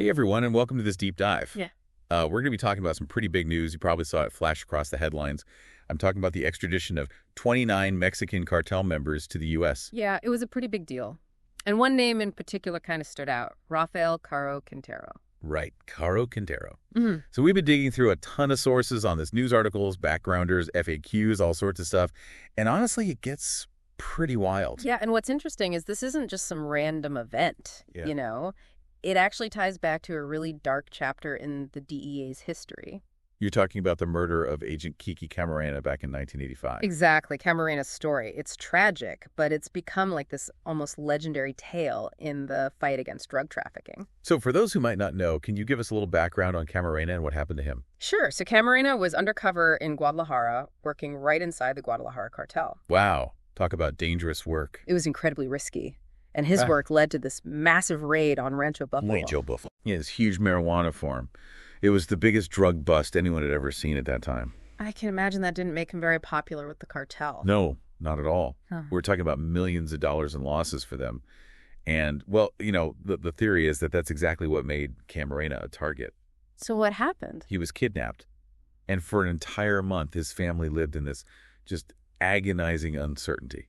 Hey everyone, and welcome to this deep dive. Yeah. We're going to be talking about some pretty big news. You probably saw it flash across the headlines. I'm talking about the extradition of 29 Mexican cartel members to the U.S. Yeah, it was a pretty big deal. And one name in particular kind of stood out, Rafael Caro Quintero. Right, Caro Quintero. Mm-hmm. So we've been digging through a ton of sources on this, news articles, backgrounders, FAQs, all sorts of stuff. And honestly, it gets pretty wild. Yeah, and what's interesting is this isn't just some random event, you know? It actually ties back to a really dark chapter in the DEA's history. You're talking about the murder of Agent Kiki Camarena back in 1985. Exactly, Camarena's story. It's tragic, but it's become like this almost legendary tale in the fight against drug trafficking. So for those who might not know, can you give us a little background on Camarena and what happened to him? Sure, so Camarena was undercover in Guadalajara, working right inside the Guadalajara cartel. Wow, talk about dangerous work. It was incredibly risky. And his work led to this massive raid on Rancho Buffalo. Yeah, this huge marijuana farm. It was the biggest drug bust anyone had ever seen at that time. I can imagine that didn't make him very popular with the cartel. No, not at all. Huh. We're talking about millions of dollars in losses for them. And, well, you know, the theory is that that's exactly what made Camarena a target. So what happened? He was kidnapped. And for an entire month, his family lived in this just agonizing uncertainty.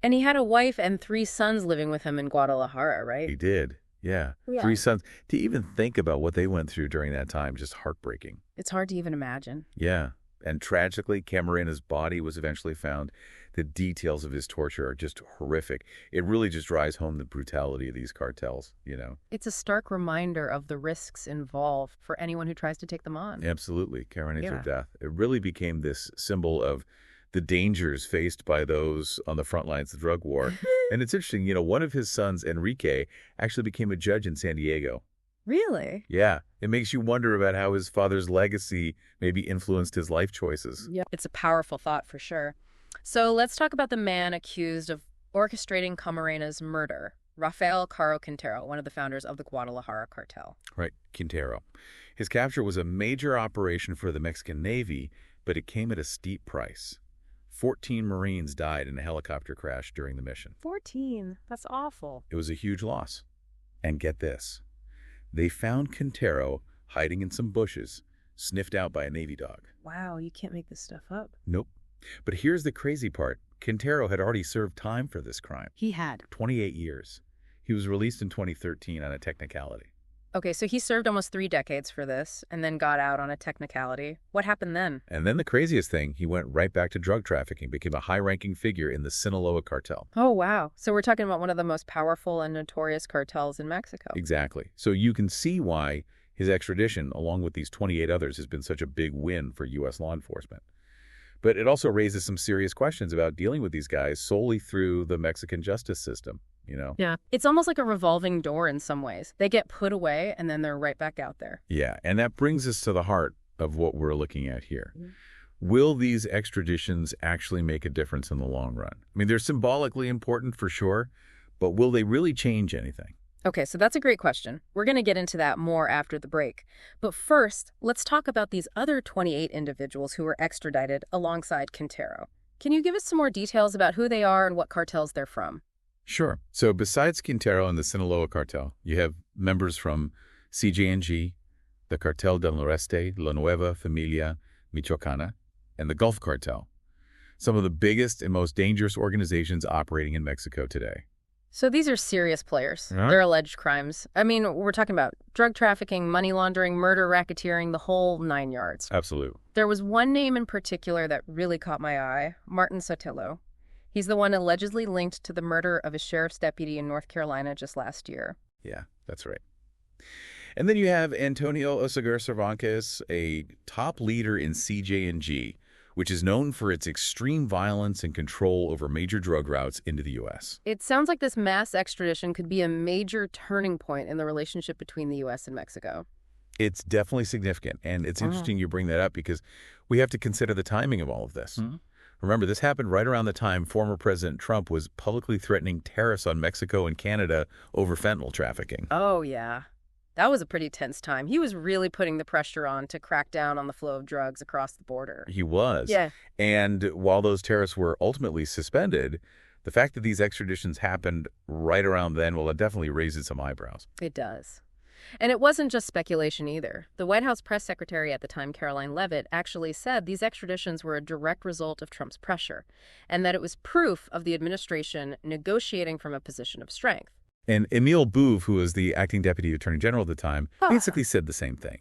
And he had a wife and 3 sons living with him in Guadalajara, right? He did. Yeah. 3 sons. To even think about what they went through during that time, just heartbreaking. It's hard to even imagine. Yeah. And tragically, Camarena's body was eventually found. The details of his torture are just horrific. It really just drives home the brutality of these cartels, you know. It's a stark reminder of the risks involved for anyone who tries to take them on. Absolutely. Camarena of death. It really became this symbol of the dangers faced by those on the front lines of the drug war. And it's interesting, you know, one of his sons, Enrique, actually became a judge in San Diego. Really? Yeah. It makes you wonder about how his father's legacy maybe influenced his life choices. Yeah. It's a powerful thought for sure. So let's talk about the man accused of orchestrating Camarena's murder, Rafael Caro Quintero, one of the founders of the Guadalajara cartel. Right, Quintero. His capture was a major operation for the Mexican Navy, but it came at a steep price. 14 Marines died in a helicopter crash during the mission. 14? That's awful. It was a huge loss. And get this. They found Quintero hiding in some bushes, sniffed out by a Navy dog. Wow, you can't make this stuff up. Nope. But here's the crazy part. Quintero had already served time for this crime. He had. 28 years. He was released in 2013 on a technicality. Okay, so he served almost 3 decades for this and then got out on a technicality. What happened then? And then the craziest thing, he went right back to drug trafficking, became a high-ranking figure in the Sinaloa cartel. Oh, wow. So we're talking about one of the most powerful and notorious cartels in Mexico. Exactly. So you can see why his extradition, along with these 28 others, has been such a big win for U.S. law enforcement. But it also raises some serious questions about dealing with these guys solely through the Mexican justice system, you know? Yeah. It's almost like a revolving door in some ways. They get put away and then they're right back out there. Yeah, and that brings us to the heart of what we're looking at here. Will these extraditions actually make a difference in the long run? I mean, they're symbolically important for sure, but will they really change anything? Okay, so that's a great question. We're going to get into that more after the break. But first, let's talk about these other 28 individuals who were extradited alongside Quintero. Can you give us some more details about who they are and what cartels they're from? Sure. So besides Quintero and the Sinaloa cartel, you have members from CJNG, the Cartel del Noreste, La Nueva Familia Michoacana, and the Gulf Cartel, some of the biggest and most dangerous organizations operating in Mexico today. So these are serious players. Yeah. They're alleged crimes. I mean, we're talking about drug trafficking, money laundering, murder, racketeering, the whole 9 yards. Absolutely. There was one name in particular that really caught my eye, Martin Sotelo. He's the one allegedly linked to the murder of a sheriff's deputy in North Carolina just last year. Yeah, that's right. And then you have Antonio Oseguera Cervantes, a top leader in CJNG, which is known for its extreme violence and control over major drug routes into the U.S. It sounds like this mass extradition could be a major turning point in the relationship between the U.S. and Mexico. It's definitely significant, and it's interesting you bring that up because we have to consider the timing of all of this. Remember, this happened right around the time former President Trump was publicly threatening tariffs on Mexico and Canada over fentanyl trafficking. Oh, yeah. That was a pretty tense time. He was really putting the pressure on to crack down on the flow of drugs across the border. He was. Yeah. And while those tariffs were ultimately suspended, the fact that these extraditions happened right around then, well, it definitely raises some eyebrows. It does. And it wasn't just speculation either. The White House press secretary at the time, Caroline Leavitt, actually said these extraditions were a direct result of Trump's pressure, and that it was proof of the administration negotiating from a position of strength. And Emil Bouv, who was the acting deputy attorney general at the time, basically said the same thing,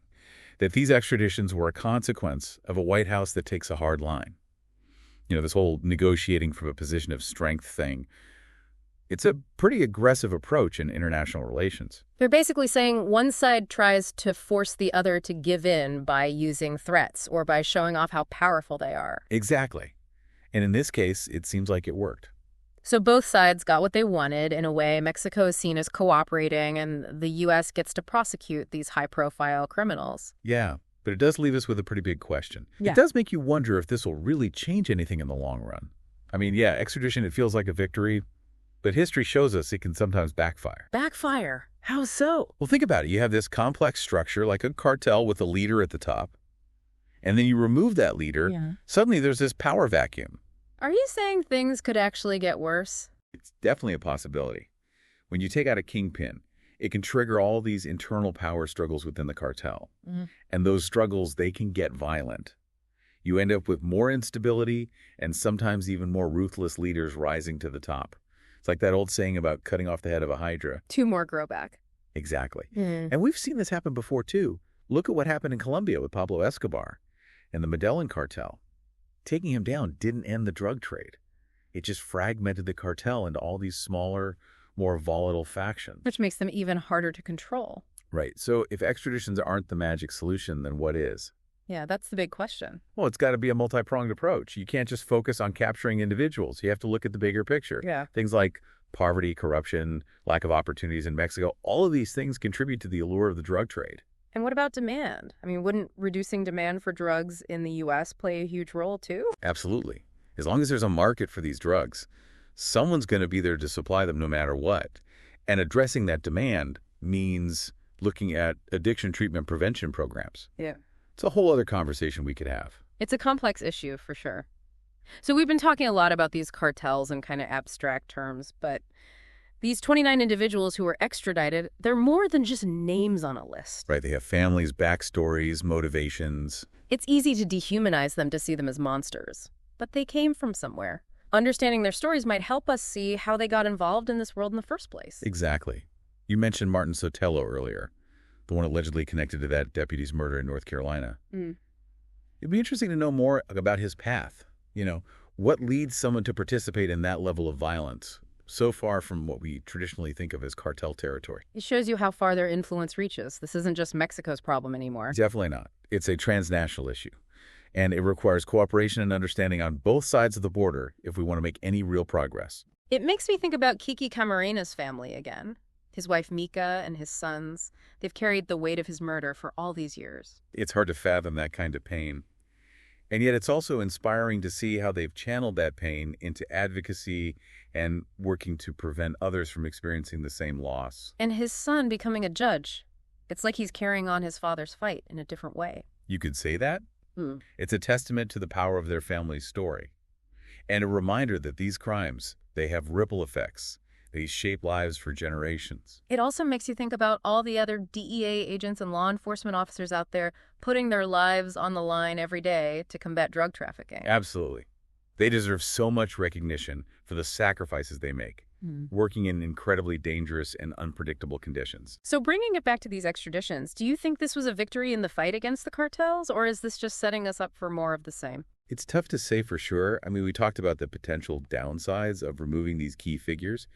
that these extraditions were a consequence of a White House that takes a hard line. You know, this whole negotiating from a position of strength thing, it's a pretty aggressive approach in international relations. They're basically saying one side tries to force the other to give in by using threats or by showing off how powerful they are. Exactly. And in this case, it seems like it worked. So both sides got what they wanted. In a way, Mexico is seen as cooperating, and the U.S. gets to prosecute these high-profile criminals. Yeah, but it does leave us with a pretty big question. Yeah. It does make you wonder if this will really change anything in the long run. I mean, yeah, extradition, it feels like a victory, but history shows us it can sometimes backfire. Backfire? How so? Well, think about it. You have this complex structure like a cartel with a leader at the top, and then you remove that leader, suddenly there's this power vacuum. Are you saying things could actually get worse? It's definitely a possibility. When you take out a kingpin, it can trigger all these internal power struggles within the cartel. And those struggles, they can get violent. You end up with more instability and sometimes even more ruthless leaders rising to the top. It's like that old saying about cutting off the head of a hydra. Two more grow back. Exactly. And we've seen this happen before, too. Look at what happened in Colombia with Pablo Escobar and the Medellin cartel. Taking him down didn't end the drug trade. It just fragmented the cartel into all these smaller, more volatile factions. Which makes them even harder to control. Right. So if extraditions aren't the magic solution, then what is? Yeah, that's the big question. Well, it's got to be a multi-pronged approach. You can't just focus on capturing individuals. You have to look at the bigger picture. Yeah. Things like poverty, corruption, lack of opportunities in Mexico, all of these things contribute to the allure of the drug trade. And what about demand? I mean, wouldn't reducing demand for drugs in the U.S. play a huge role, too? Absolutely. As long as there's a market for these drugs, someone's going to be there to supply them no matter what. And addressing that demand means looking at addiction treatment prevention programs. Yeah. It's a whole other conversation we could have. It's a complex issue, for sure. So we've been talking a lot about these cartels in kind of abstract terms, but these 29 individuals who were extradited, they're more than just names on a list. Right. They have families, backstories, motivations. It's easy to dehumanize them to see them as monsters, but they came from somewhere. Understanding their stories might help us see how they got involved in this world in the first place. Exactly. You mentioned Martin Sotelo earlier, the one allegedly connected to that deputy's murder in North Carolina. It'd be interesting to know more about his path. You know, what leads someone to participate in that level of violence, so far from what we traditionally think of as cartel territory? It shows you how far their influence reaches. This isn't just Mexico's problem anymore. Definitely not. It's a transnational issue, and it requires cooperation and understanding on both sides of the border if we want to make any real progress. It makes me think about Kiki Camarena's family again. His wife Mika and his sons, they've carried the weight of his murder for all these years. It's hard to fathom that kind of pain. And yet it's also inspiring to see how they've channeled that pain into advocacy and working to prevent others from experiencing the same loss. And his son becoming a judge. It's like he's carrying on his father's fight in a different way. You could say that? It's a testament to the power of their family's story. And a reminder that these crimes, they have ripple effects. They shape lives for generations. It also makes you think about all the other DEA agents and law enforcement officers out there putting their lives on the line every day to combat drug trafficking. Absolutely. They deserve so much recognition for the sacrifices they make, working in incredibly dangerous and unpredictable conditions. So bringing it back to these extraditions, do you think this was a victory in the fight against the cartels, or is this just setting us up for more of the same? It's tough to say for sure. I mean, we talked about the potential downsides of removing these key figures,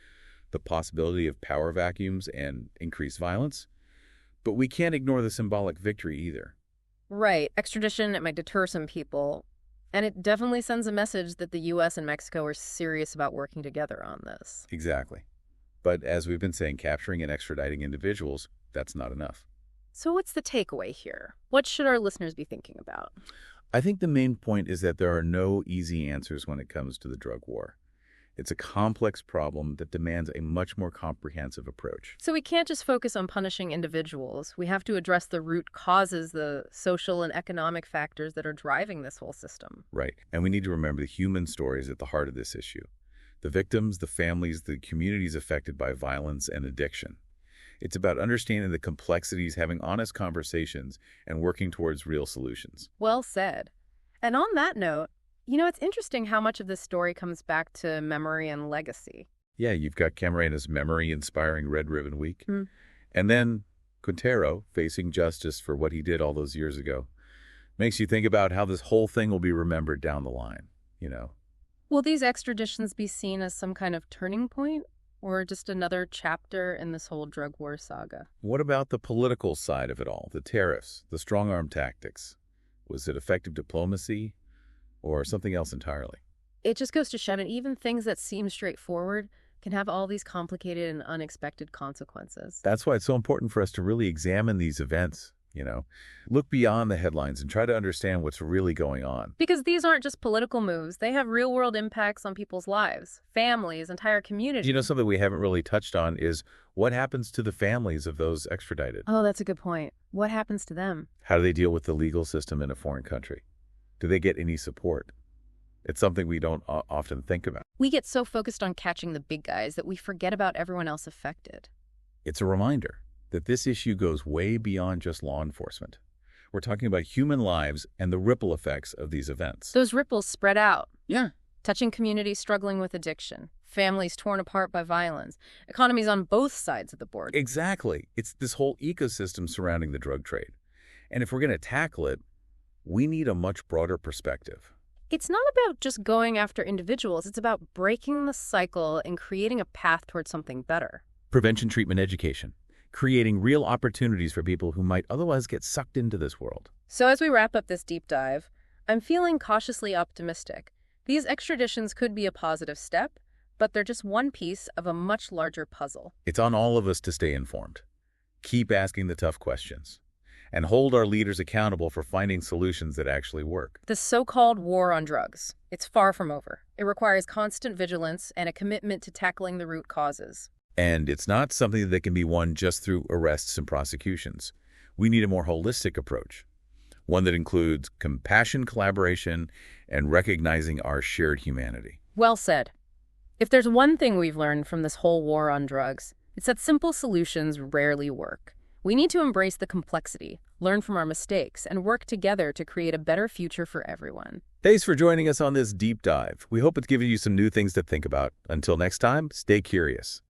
the possibility of power vacuums and increased violence. But we can't ignore the symbolic victory either. Right. Extradition, it might deter some people. And it definitely sends a message that the U.S. and Mexico are serious about working together on this. Exactly. But as we've been saying, capturing and extraditing individuals, that's not enough. So what's the takeaway here? What should our listeners be thinking about? I think the main point is that there are no easy answers when it comes to the drug war. It's a complex problem that demands a much more comprehensive approach. So we can't just focus on punishing individuals. We have to address the root causes, the social and economic factors that are driving this whole system. Right. And we need to remember the human stories at the heart of this issue. The victims, the families, the communities affected by violence and addiction. It's about understanding the complexities, having honest conversations, and working towards real solutions. Well said. And on that note, it's interesting how much of this story comes back to memory and legacy. Yeah, you've got Camarena's memory-inspiring Red Ribbon Week. Hmm. And then Quintero facing justice for what he did all those years ago. Makes you think about how this whole thing will be remembered down the line. Will these extraditions be seen as some kind of turning point, or just another chapter in this whole drug war saga? What about the political side of it all? The tariffs, the strong-arm tactics? Was it effective diplomacy or something else entirely? It just goes to show that even things that seem straightforward can have all these complicated and unexpected consequences. That's why it's so important for us to really examine these events. Look beyond the headlines and try to understand what's really going on. Because these aren't just political moves. They have real-world impacts on people's lives, families, entire communities. Something we haven't really touched on is what happens to the families of those extradited? Oh, that's a good point. What happens to them? How do they deal with the legal system in a foreign country? Do they get any support? It's something we don't often think about. We get so focused on catching the big guys that we forget about everyone else affected. It's a reminder that this issue goes way beyond just law enforcement. We're talking about human lives and the ripple effects of these events. Those ripples spread out. Yeah. Touching communities struggling with addiction, families torn apart by violence, economies on both sides of the board. Exactly. It's this whole ecosystem surrounding the drug trade. And if we're going to tackle it, we need a much broader perspective. It's not about just going after individuals. It's about breaking the cycle and creating a path towards something better. Prevention, treatment, education. Creating real opportunities for people who might otherwise get sucked into this world. So as we wrap up this deep dive, I'm feeling cautiously optimistic. These extraditions could be a positive step, but they're just one piece of a much larger puzzle. It's on all of us to stay informed. Keep asking the tough questions. And hold our leaders accountable for finding solutions that actually work. The so-called war on drugs, it's far from over. It requires constant vigilance and a commitment to tackling the root causes. And it's not something that can be won just through arrests and prosecutions. We need a more holistic approach, one that includes compassion, collaboration, and recognizing our shared humanity. Well said. If there's one thing we've learned from this whole war on drugs, it's that simple solutions rarely work. We need to embrace the complexity, learn from our mistakes, and work together to create a better future for everyone. Thanks for joining us on this deep dive. We hope it's given you some new things to think about. Until next time, stay curious.